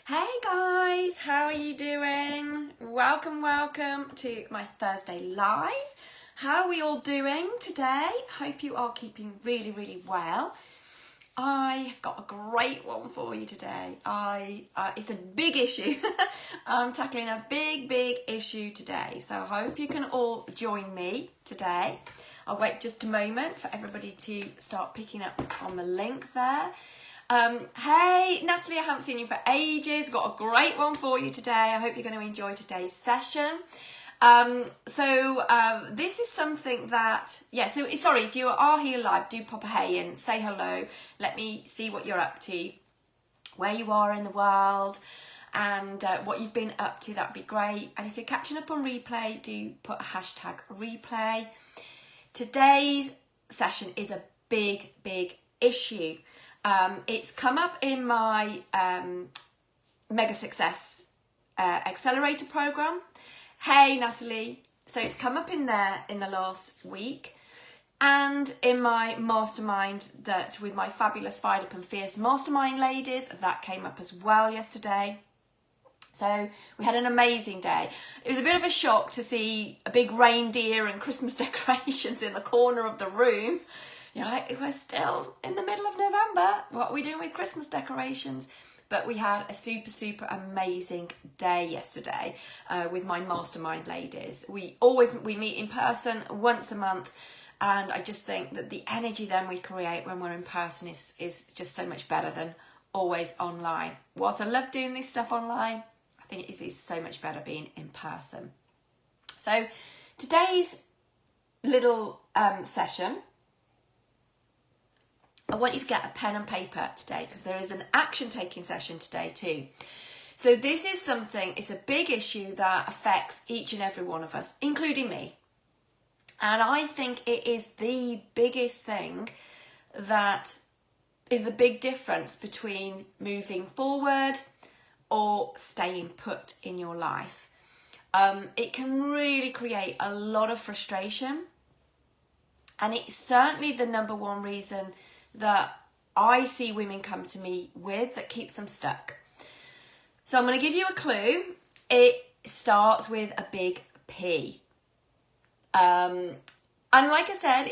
Hey guys, how are you doing? Welcome to my Thursday live. How are we all doing today? Hope you are keeping really well. I've got a great one for you today. It's a big issue. I'm tackling a big issue today. So I hope you can all join me today. I'll wait just a moment for everybody to start picking up on the link there. Hey Natalie, I haven't seen you for ages. Got a great one for you today. I hope you're going to enjoy today's session. This is something that, sorry, if you are here live, do pop a hey and say hello. Let me see what you're up to, where you are in the world, and what you've been up to. That'd be great. And if you're catching up on replay, do put a hashtag replay. Today's session is a big issue. It's come up in my Mega Success Accelerator program. Hey Natalie, so it's come up in there in the last week, and in my mastermind that with my fabulous Fired Up and Fierce mastermind ladies, that came up as well yesterday. So we had an amazing day. It was a bit of a shock to see a big reindeer and Christmas decorations in the corner of the room. You're like, we're still in the middle of November. What are we doing with Christmas decorations? But we had a super amazing day yesterday with my mastermind ladies. We meet in person once a month, and I just think that the energy then we create when we're in person is just so much better than always online. Whilst I love doing this stuff online, I think it is so much better being in person. So today's little session, I want you to get a pen and paper today, because there is an action taking session today too. So this is something, it's a big issue that affects each and every one of us, including me. And I think it is the biggest thing that is the big difference between moving forward or staying put in your life. It can really create a lot of frustration. And it's certainly the number one reason that I see women come to me with that keeps them stuck. So I'm going to give you a clue. It starts with a big P. And like I said,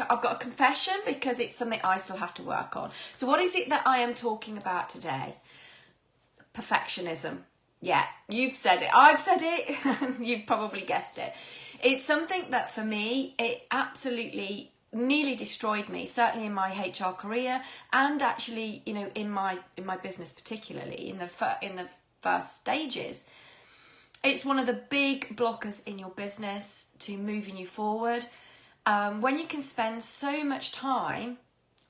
I've got a confession because it's something I still have to work on. So what is it that I am talking about today? Perfectionism. Yeah, you've said it. I've said it. You've probably guessed it. It's something that for me, it absolutely nearly destroyed me, certainly in my HR career, and actually, in my business, particularly in the first stages. It's one of the big blockers in your business to moving you forward. When you can spend so much time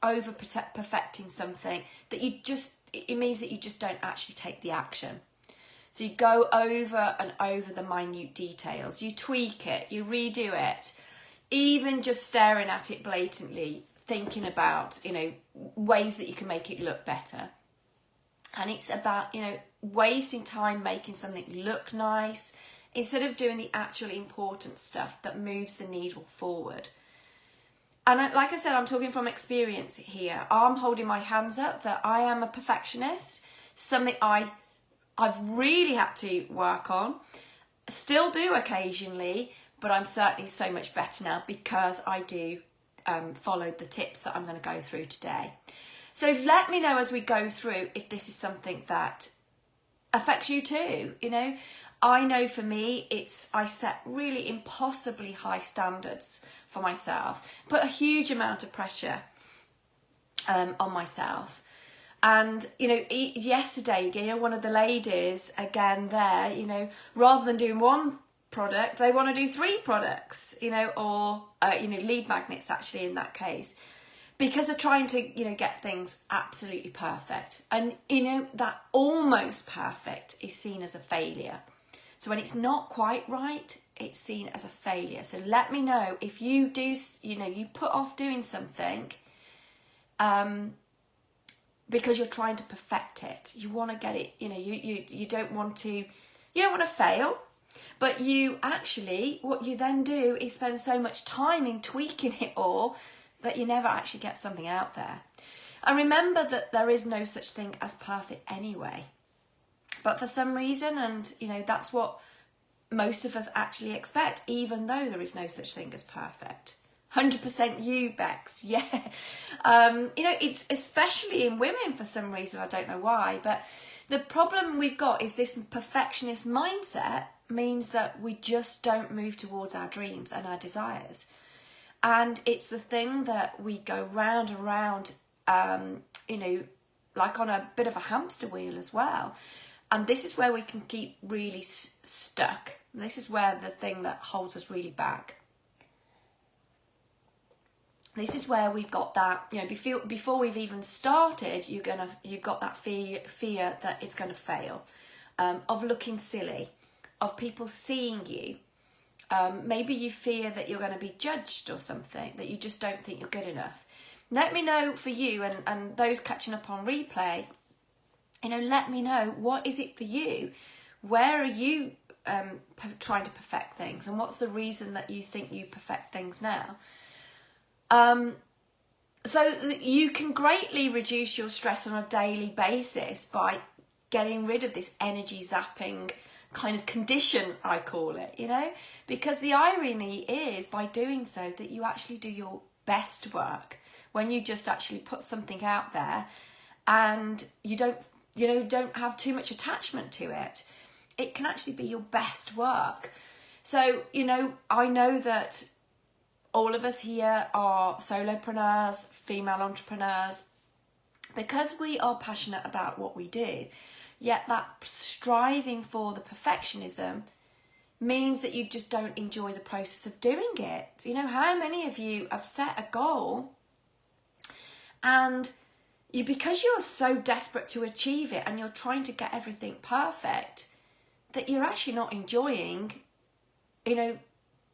over perfecting something that it means that you just don't actually take the action. So you go over and over the minute details, you tweak it, you redo it. Even just staring at it blatantly, thinking about, ways that you can make it look better. And it's about, wasting time making something look nice instead of doing the actually important stuff that moves the needle forward. And like I said, I'm talking from experience here. I'm holding my hands up that I am a perfectionist, something I've really had to work on, still do occasionally, but I'm certainly so much better now because I do follow the tips that I'm going to go through today. So let me know as we go through if this is something that affects you too. I know for me, I set really impossibly high standards for myself, put a huge amount of pressure on myself. And, yesterday, one of the ladies, again there, rather than doing one product, they want to do 3 products, or lead magnets actually in that case, because they're trying to get things absolutely perfect. And that almost perfect is seen as a failure. So when it's not quite right, it's seen as a failure. So let me know if you do, you put off doing something because you're trying to perfect it. You want to get it, you don't want to fail. But what you then do is spend so much time in tweaking it all that you never actually get something out there. And remember that there is no such thing as perfect anyway. But for some reason, and that's what most of us actually expect, even though there is no such thing as perfect. 100% you, Bex. Yeah. It's especially in women for some reason. I don't know why. But the problem we've got is this perfectionist mindset means that we just don't move towards our dreams and our desires. And it's the thing that we go round and round, like on a bit of a hamster wheel as well. And this is where we can keep really stuck. This is where the thing that holds us really back. This is where we've got that, before we've even started, you've got that fear that it's going to fail, of looking silly, of people seeing you. Maybe you fear that you're going to be judged or something, that you just don't think you're good enough. Let me know for you and those catching up on replay, let me know, what is it for you? Where are you trying to perfect things? And what's the reason that you think you perfect things now? So you can greatly reduce your stress on a daily basis by getting rid of this energy zapping kind of condition, I call it, because the irony is, by doing so, that you actually do your best work when you just actually put something out there and you don't have too much attachment to it. It can actually be your best work. So, I know that all of us here are solopreneurs, female entrepreneurs, because we are passionate about what we do. Yet that striving for the perfectionism means that you just don't enjoy the process of doing it. How many of you have set a goal and because you're so desperate to achieve it and you're trying to get everything perfect, that you're actually not enjoying,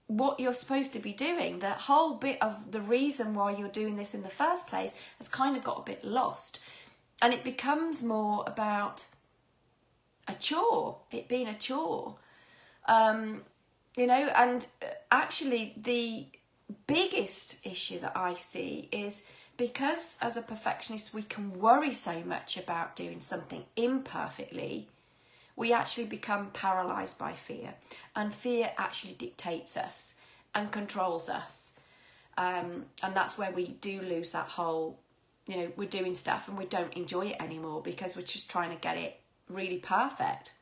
what you're supposed to be doing. The whole bit of the reason why you're doing this in the first place has kind of got a bit lost. And it becomes more about a chore, it being a chore. And actually the biggest issue that I see is because as a perfectionist we can worry so much about doing something imperfectly, we actually become paralysed by fear, and fear actually dictates us and controls us. And that's where we do lose that whole, we're doing stuff and we don't enjoy it anymore because we're just trying to get it really perfect.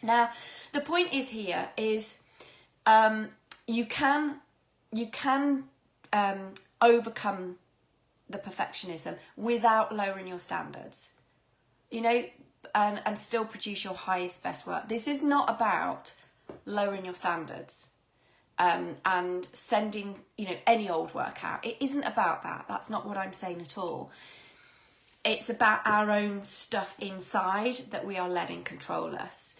Now, the point is here is you can overcome the perfectionism without lowering your standards. And still produce your highest, best work. This is not about lowering your standards and sending, any old work out. It isn't about that. That's not what I'm saying at all. It's about our own stuff inside that we are letting control us.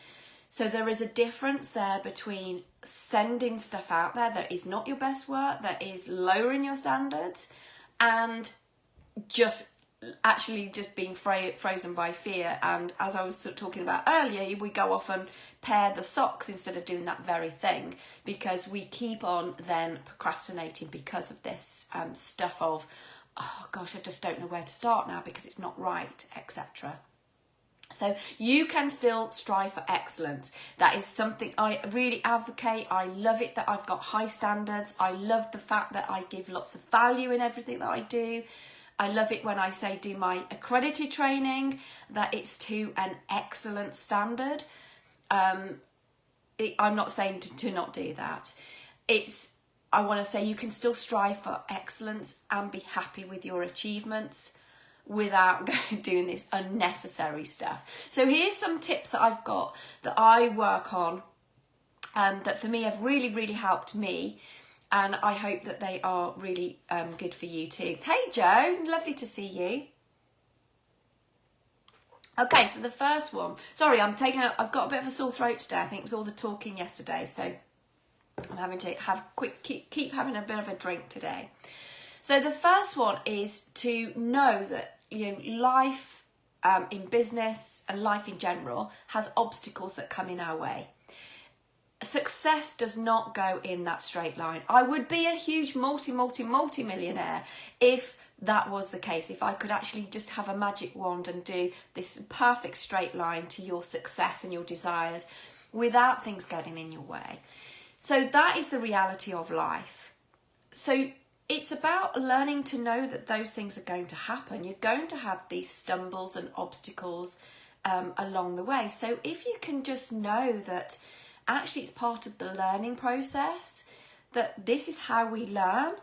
So there is a difference there between sending stuff out there that is not your best work, that is lowering your standards, and just being frozen by fear. And as I was talking about earlier, we go off and pair the socks instead of doing that very thing, because we keep on then procrastinating because of this stuff of, oh gosh, I just don't know where to start now because it's not right, etc. So you can still strive for excellence. That is something I really advocate. I love it that I've got high standards. I love the fact that I give lots of value in everything that I do. I love it when I say do my accredited training, that it's to an excellent standard. I'm not saying to not do that. I want to say you can still strive for excellence and be happy with your achievements without doing this unnecessary stuff. So here's some tips that I've got that I work on that for me have really, really helped me. And I hope that they are really good for you too. Hey Joe, lovely to see you. Okay, so the first one. Sorry, I've got a bit of a sore throat today. I think it was all the talking yesterday, so I'm having to keep having a bit of a drink today. So the first one is to know that life in business and life in general has obstacles that come in our way. Success does not go in that straight line. I would be a huge multi-millionaire if that was the case. If I could actually just have a magic wand and do this perfect straight line to your success and your desires without things getting in your way. So that is the reality of life. So it's about learning to know that those things are going to happen. You're going to have these stumbles and obstacles along the way. So if you can just know that actually it's part of the learning process, that this is how we learn,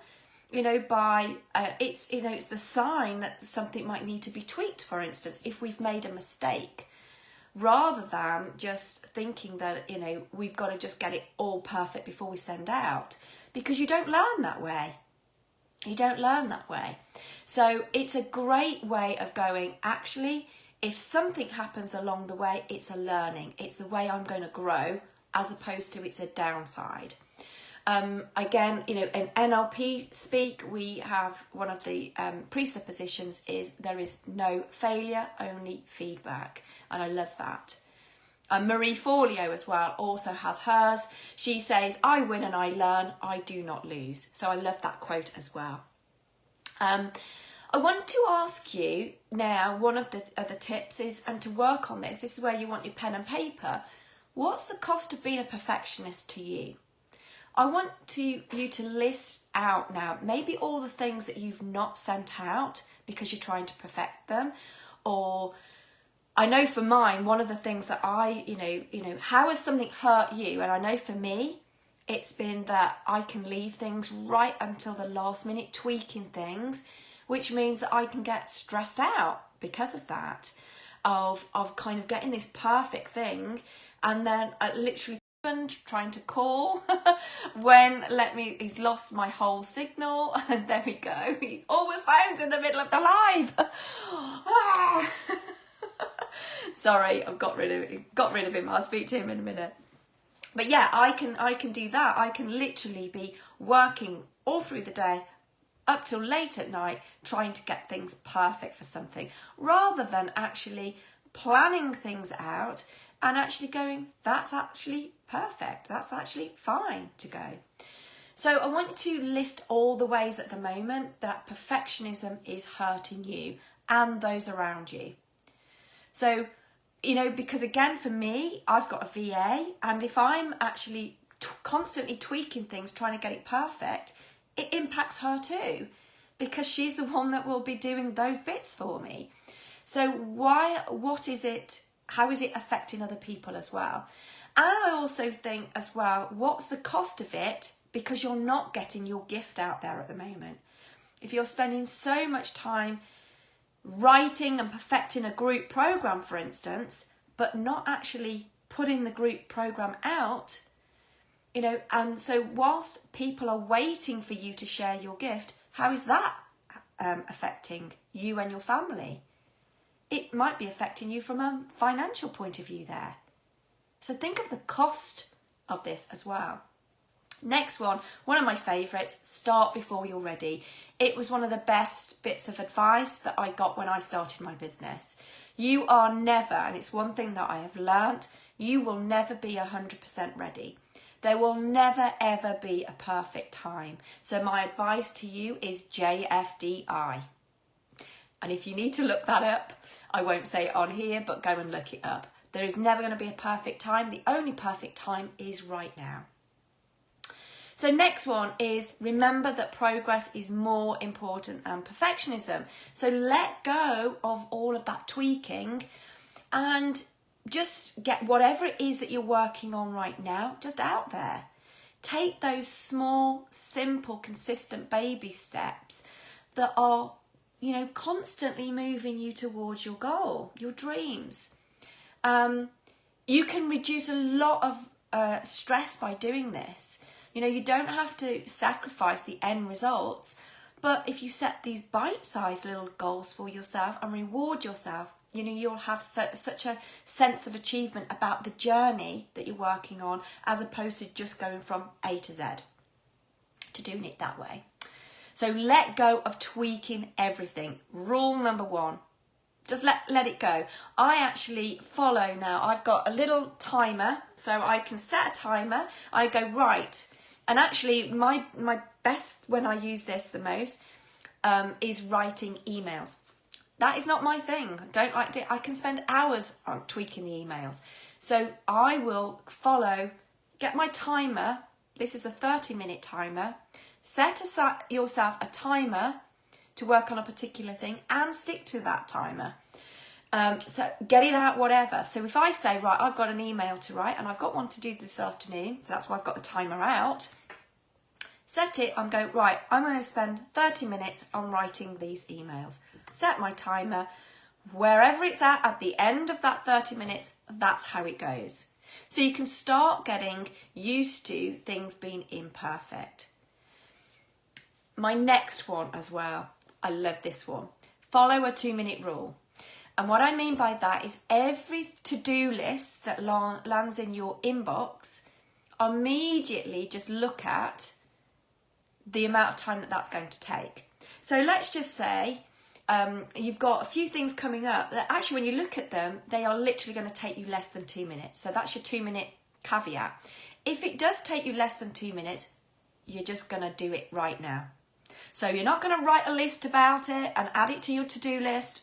by it's the sign that something might need to be tweaked, for instance, if we've made a mistake, rather than just thinking that we've got to just get it all perfect before we send out, because you don't learn that way. So it's a great way of going, actually, if something happens along the way, it's a learning. It's the way I'm going to grow, as opposed to it's a downside. Again, in NLP speak, we have one of the presuppositions is there is no failure, only feedback. And I love that. Marie Forleo as well also has hers. She says, I win and I learn, I do not lose. So I love that quote as well. I want to ask you now, one of the other tips is, and to work on this is where you want your pen and paper. What's the cost of being a perfectionist to you? I want you to list out now maybe all the things that you've not sent out because you're trying to perfect them. Or I know for mine, one of the things that how has something hurt you? And I know for me, it's been that I can leave things right until the last minute, tweaking things, which means that I can get stressed out because of that, of kind of getting this perfect thing, and then literally trying to call he's lost my whole signal, and there we go, he always phones in the middle of the live. Sorry, I've got rid of him. I'll speak to him in a minute. But yeah, I can do that. I can literally be working all through the day up till late at night trying to get things perfect for something, rather than actually planning things out and actually going, that's actually perfect, that's actually fine to go. So I want to list all the ways at the moment that perfectionism is hurting you and those around you. So, because again, for me, I've got a VA, and if I'm actually constantly tweaking things, trying to get it perfect, it impacts her too, because she's the one that will be doing those bits for me. So how is it affecting other people as well? And I also think as well, what's the cost of it? Because you're not getting your gift out there at the moment. If you're spending so much time writing and perfecting a group program, for instance, but not actually putting the group program out, and so whilst people are waiting for you to share your gift, how is that affecting you and your family? It might be affecting you from a financial point of view there. So think of the cost of this as well. Next one of my favourites, start before you're ready. It was one of the best bits of advice that I got when I started my business. You are never, and it's one thing that I have learnt, you will never be 100% ready. There will never ever be a perfect time. So my advice to you is JFDI. And if you need to look that up, I won't say it on here, but go and look it up. There is never going to be a perfect time. The only perfect time is right now. So next one is, remember that progress is more important than perfectionism. So let go of all of that tweaking and just get whatever it is that you're working on right now just out there. Take those small, simple, consistent baby steps that are, constantly moving you towards your goal, your dreams. You can reduce a lot of stress by doing this. You don't have to sacrifice the end results, but if you set these bite-sized little goals for yourself and reward yourself, you'll have such a sense of achievement about the journey that you're working on, as opposed to just going from A to Z, to doing it that way. So let go of tweaking everything. Rule number 1. Just let it go. I actually follow now. I've got a little timer, so I can set a timer. I go, right. And actually, my best, when I use this the most, is writing emails. That is not my thing. I don't like it. I can spend hours on tweaking the emails. So I will get my timer. This is a 30-minute timer. Set aside yourself a timer to work on a particular thing and stick to that timer. So get it out, whatever. So if I say, right, I've got an email to write and I've got one to do this afternoon, so that's why I've got the timer out. Set it, I'm going, right, I'm going to spend 30 minutes on writing these emails. Set my timer. Wherever it's at the end of that 30 minutes, that's how it goes. So you can start getting used to things being imperfect. My next one as well, I love this one. Follow a 2-minute rule. And what I mean by that is every to-do list that lands in your inbox, immediately just look at the amount of time that that's going to take. So let's just say you've got a few things coming up that actually when you look at them, they are literally going to take you less than 2 minutes. So that's your 2-minute caveat. If it does take you less than 2 minutes, you're just going to do it right now. So you're not going to write a list about it and add it to your to-do list.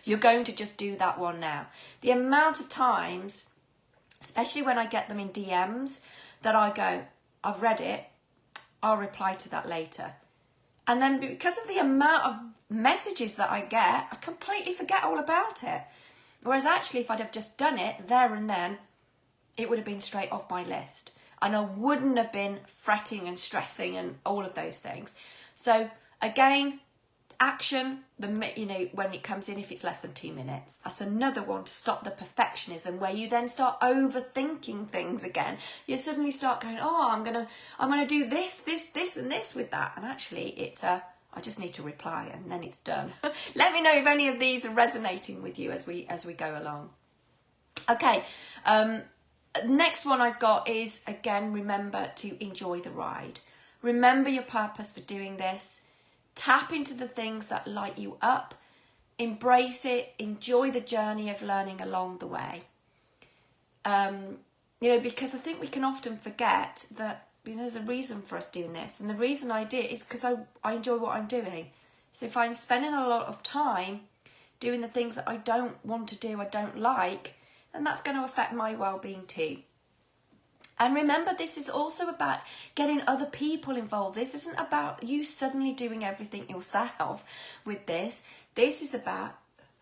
You're going to just do that one now. The amount of times, especially when I get them in DMs, that I go, I've read it, I'll reply to that later. And then because of the amount of messages that I get, I completely forget all about it. Whereas actually, if I'd have just done it there and then, it would have been straight off my list. And I wouldn't have been fretting and stressing and all of those things. So again, action, when it comes in, if it's less than 2 minutes, that's another one to stop the perfectionism where you then start overthinking things again. You suddenly start going, oh, I'm gonna do this, and this with that. And actually it's I just need to reply and then it's done. Let me know if any of these are resonating with you as we go along. Okay, next one I've got is, again, remember to enjoy the ride. Remember your purpose for doing this. Tap into the things that light you up. Embrace it. Enjoy the journey of learning along the way. Because I think we can often forget that there's a reason for us doing this. And the reason I do it is because I enjoy what I'm doing. So if I'm spending a lot of time doing the things that I don't want to do, I don't like, then that's going to affect my well-being too. And remember, this is also about getting other people involved. This isn't about you suddenly doing everything yourself with this. This is about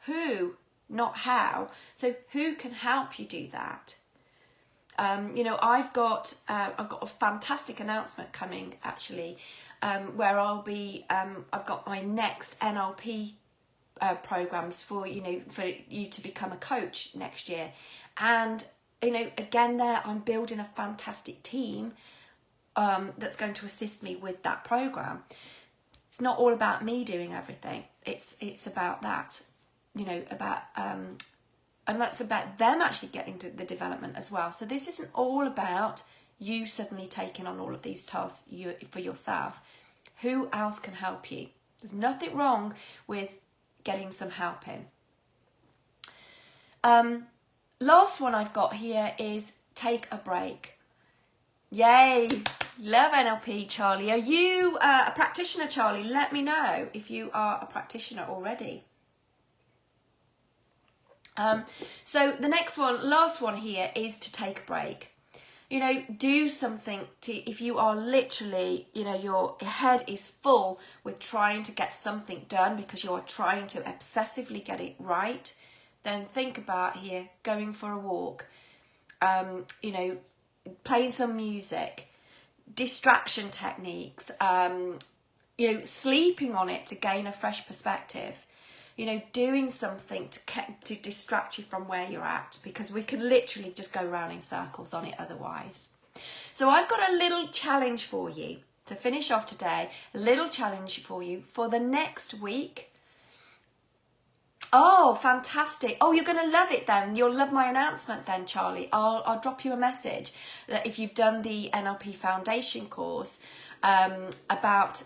who, not how. So who can help you do that? I've got a fantastic announcement coming actually, where I've got my next NLP programs for you to become a coach next year. And again, I'm building a fantastic team that's going to assist me with that program. It's not all about me doing everything. It's about that, and that's about them actually getting to the development as well. So this isn't all about you suddenly taking on all of these tasks for yourself. Who else can help you? There's nothing wrong with getting some help in. Last one I've got here is take a break. Yay! Love NLP, Charlie. Are you a practitioner, Charlie? Let me know if you are a practitioner already. So the last one here is to take a break. Do something if you are literally, your head is full with trying to get something done because you are trying to obsessively get it right, then think about here, going for a walk, playing some music, distraction techniques, sleeping on it to gain a fresh perspective, doing something to distract you from where you're at, because we could literally just go round in circles on it otherwise. So I've got a little challenge for you to finish off today, a little challenge for you for the next week. Oh, fantastic. Oh, you're going to love it then. You'll love my announcement then, Charlie. I'll drop you a message that if you've done the NLP Foundation course about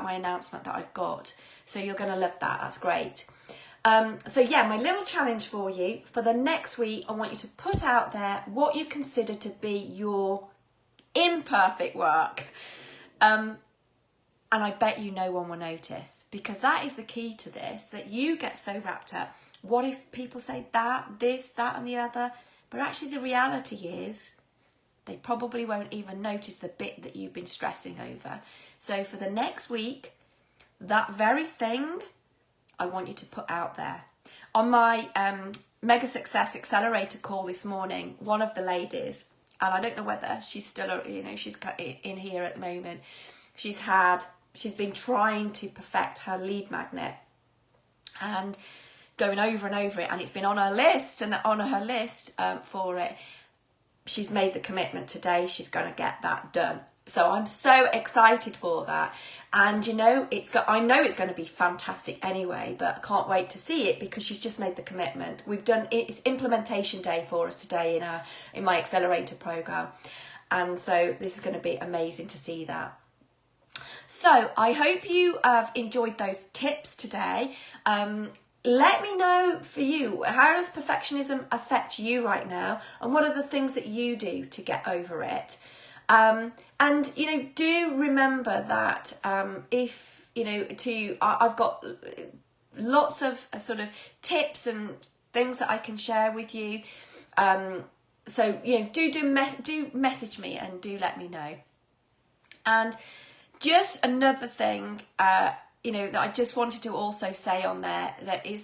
my announcement that I've got. So you're going to love that. That's great. My little challenge for you for the next week, I want you to put out there what you consider to be your imperfect work. And I bet you no one will notice, because that is the key to this, that you get so wrapped up. What if people say that, this, that and the other? But actually the reality is they probably won't even notice the bit that you've been stressing over. So for the next week, that very thing I want you to put out there. On my Mega Success Accelerator call this morning, one of the ladies, and I don't know whether she's still, she's in here at the moment, she's been trying to perfect her lead magnet and going over and over it, and it's been on her list for it. She's made the commitment today, she's going to get that done. So I'm so excited for that. And I know it's going to be fantastic anyway, but I can't wait to see it because she's just made the commitment. It's implementation day for us today in my accelerator program. And so this is going to be amazing to see that. So I hope you have enjoyed those tips today. Let me know for you, how does perfectionism affect you right now? And what are the things that you do to get over it? And do remember that I've got lots of sort of tips and things that I can share with you. So do message me and do let me know. And just another thing, that I just wanted to also say on there,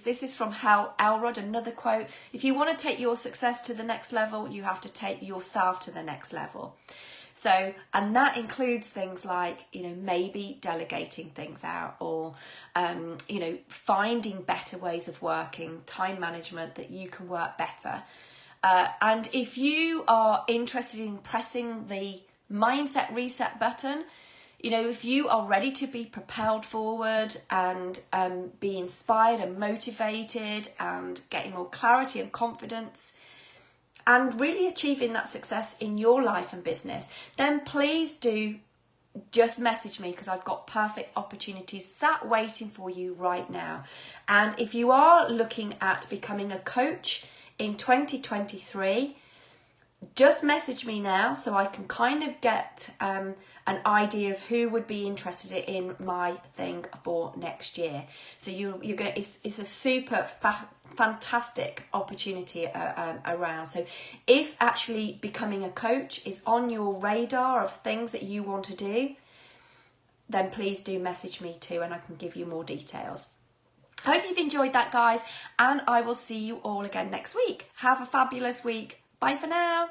this is from Hal Elrod, another quote. If you want to take your success to the next level, you have to take yourself to the next level. So, and that includes things like, maybe delegating things out, or, finding better ways of working, time management, that you can work better. And if you are interested in pressing the mindset reset button, if you are ready to be propelled forward and be inspired and motivated and getting more clarity and confidence, and really achieving that success in your life and business, then please do just message me, because I've got perfect opportunities sat waiting for you right now. And if you are looking at becoming a coach in 2023, just message me now so I can kind of get an idea of who would be interested in my thing for next year. So it's a super fantastic opportunity around. So if actually becoming a coach is on your radar of things that you want to do, then please do message me too, and I can give you more details. I hope you've enjoyed that, guys, and I will see you all again next week. Have a fabulous week. Bye for now.